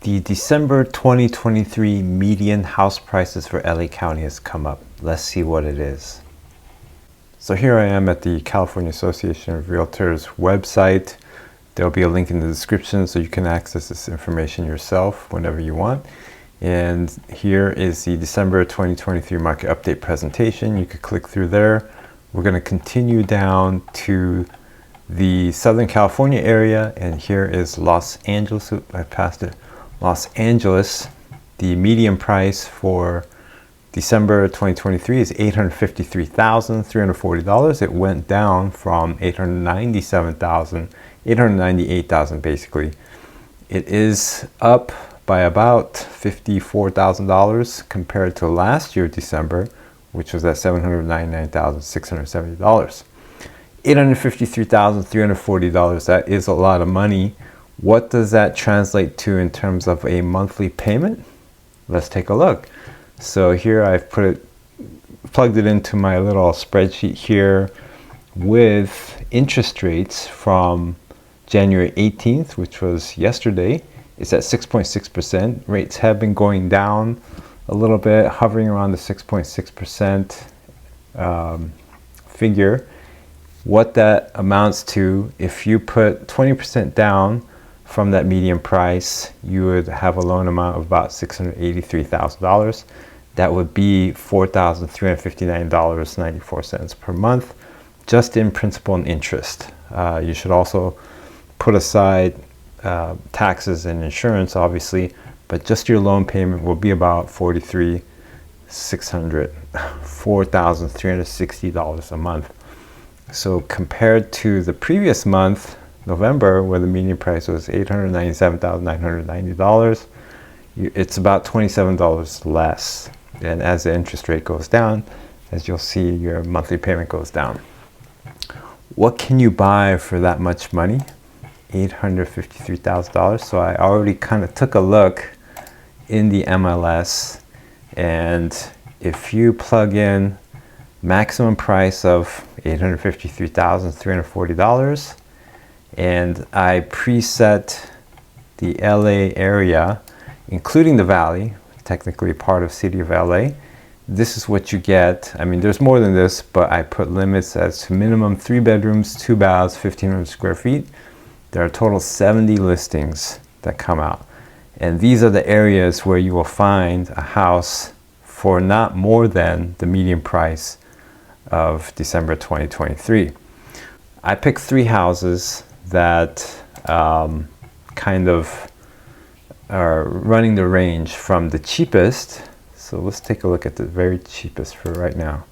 The December 2023 median house prices for LA County has come up. Let's see what it is. So here I am at the California Association of Realtors website. There'll be a link in the description so you can access this information yourself whenever you want. And here is the December 2023 market update presentation. You could click through there. We're going to continue down to the Southern California area, and here is Los Angeles. I passed it. Los Angeles, the median price for December 2023 is $853,340. It went down from $898,000 basically. It is up by about $54,000 compared to last year December, which was at $799,670. $853,340, that is a lot of money. What does that translate to in terms of a monthly payment? Let's take a look. So here I've plugged it into my little spreadsheet here with interest rates from January 18th, which was yesterday. It's at 6.6%. Rates have been going down a little bit, hovering around the 6.6% figure. What that amounts to, if you put 20% down from that median price, you would have a loan amount of about $683,000. That would be $4,359.94 per month, just in principal and interest. You should also put aside taxes and insurance, obviously, but just your loan payment will be about $4,360 a month. So compared to the previous month, November, where the median price was $897,990, it's about $27 less. And as the interest rate goes down, as you'll see, your monthly payment goes down. What can you buy for that much money? $853,000. So I already kind of took a look in the MLS, and if you plug in maximum price of $853,340, and I preset the LA area, including the Valley, technically part of City of LA, this is what you get. I mean, there's more than this, but I put limits as to minimum 3 bedrooms, 2 baths, 1,500 square feet. There are a total 70 listings that come out. And these are the areas where you will find a house for not more than the median price of December 2023. I picked 3 houses that kind of are running the range from the cheapest. So let's take a look at the very cheapest for right now.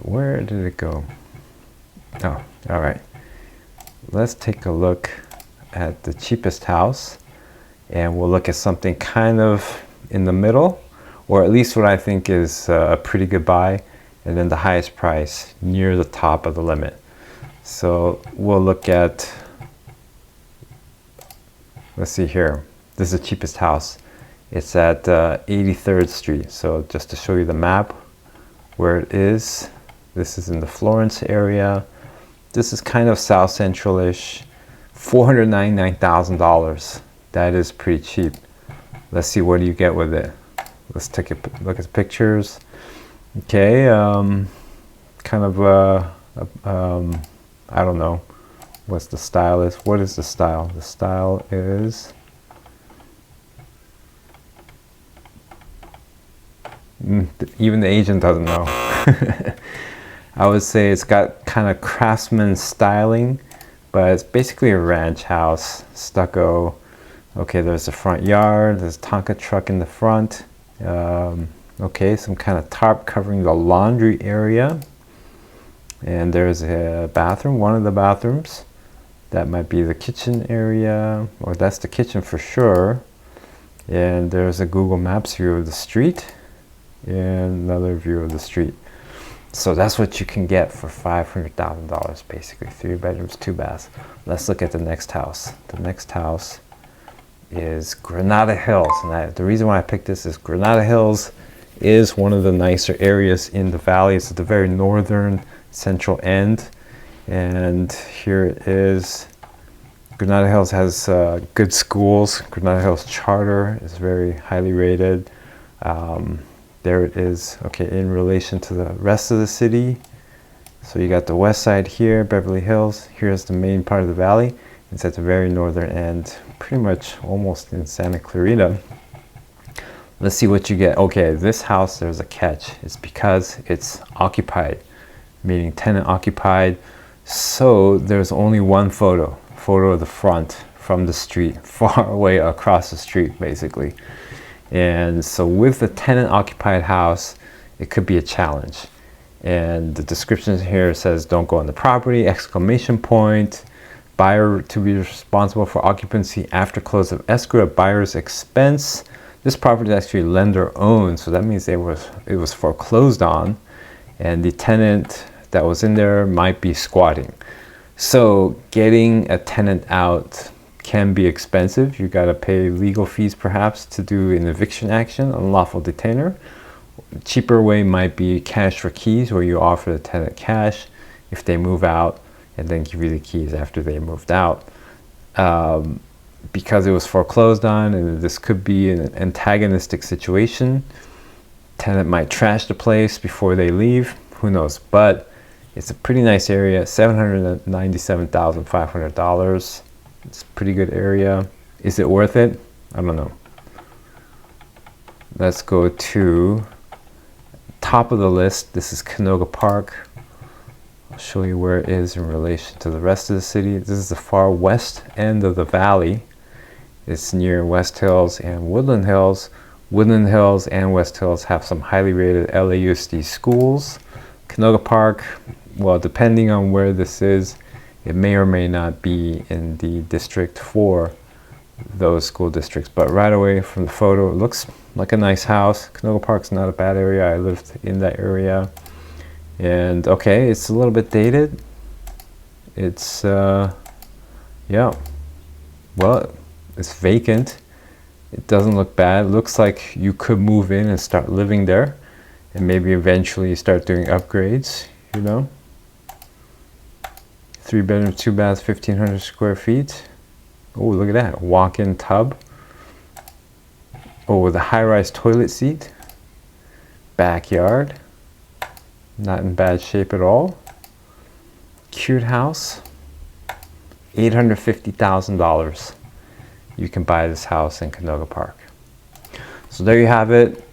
Where did it go? Oh, all right. Let's take a look at the cheapest house, and we'll look at something kind of in the middle, or at least what I think is a pretty good buy, and then the highest price near the top of the limit. So we'll look at, let's see here. This is the cheapest house. It's at 83rd Street. So just to show you the map where it is, this is in the Florence area. This is kind of South Central-ish. $499,000. That is pretty cheap. Let's see, what do you get with it? Let's take a look at the pictures. Okay, kind of I don't know what the style is. What is the style? The style is even the agent doesn't know. I would say it's got kind of craftsman styling, but it's basically a ranch house, stucco. Okay, there's a front yard, there's a Tonka truck in the front. Okay, some kind of tarp covering the laundry area. And there's a bathroom, one of the bathrooms. That might be the kitchen area, or that's the kitchen for sure. And there's a Google Maps view of the street, and another view of the street. So that's what you can get for $500,000, basically. 3 bedrooms, 2 baths. Let's look at the next house. The next house is Granada Hills. And the reason why I picked this is Granada Hills is one of the nicer areas in the valley. It's at the very northern central end. And here it is. Granada Hills has good schools. Granada Hills Charter is very highly rated. There it is, okay, in relation to the rest of the city. So you got the west side here, Beverly Hills. Here's the main part of the valley. It's at the very northern end, pretty much almost in Santa Clarita. Let's see what you get. Okay, this house, there's a catch. It's because it's occupied, meaning tenant occupied. So there's only one photo of the front from the street, far away across the street, basically. And so with the tenant occupied house, it could be a challenge. And the description here says, don't go on the property, exclamation point, buyer to be responsible for occupancy after close of escrow at buyer's expense. This property is actually lender owned, so that means it was foreclosed on, and the tenant that was in there might be squatting. So getting a tenant out can be expensive. You got to pay legal fees perhaps to do an eviction action, unlawful detainer. Cheaper way might be cash for keys, where you offer the tenant cash if they move out and then give you the keys after they moved out. Because it was foreclosed on, and this could be an antagonistic situation. Tenant might trash the place before they leave, who knows, but it's a pretty nice area. $797,500. It's a pretty good area. Is it worth it? I don't know. Let's go to top of the list. This is Canoga Park. I'll show you where it is in relation to the rest of the city. This is the far west end of the valley. It's near West Hills and Woodland Hills. Woodland Hills and West Hills have some highly rated LAUSD schools. Canoga Park, well, depending on where this is, it may or may not be in the district for those school districts. But right away from the photo, it looks like a nice house. Canoga Park's not a bad area. I lived in that area. And okay, it's a little bit dated. It's, yeah, well, it's vacant. It doesn't look bad. It looks like you could move in and start living there, and maybe eventually start doing upgrades, you know. 3 bedroom, 2 baths, 1,500 square feet. Oh, look at that, walk-in tub. Oh, with a high-rise toilet seat. Backyard. Not in bad shape at all. Cute house. $850,000. You can buy this house in Canoga Park. So there you have it.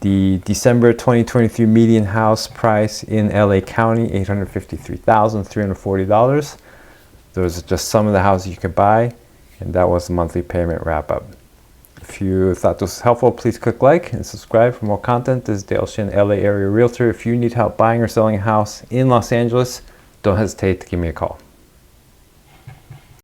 The December 2023 median house price in LA County, $853,340. Those are just some of the houses you could buy, and that was the monthly payment wrap up. If you thought this was helpful, please click like and subscribe for more content. This is Dale Shin, LA Area Realtor. If you need help buying or selling a house in Los Angeles, don't hesitate to give me a call.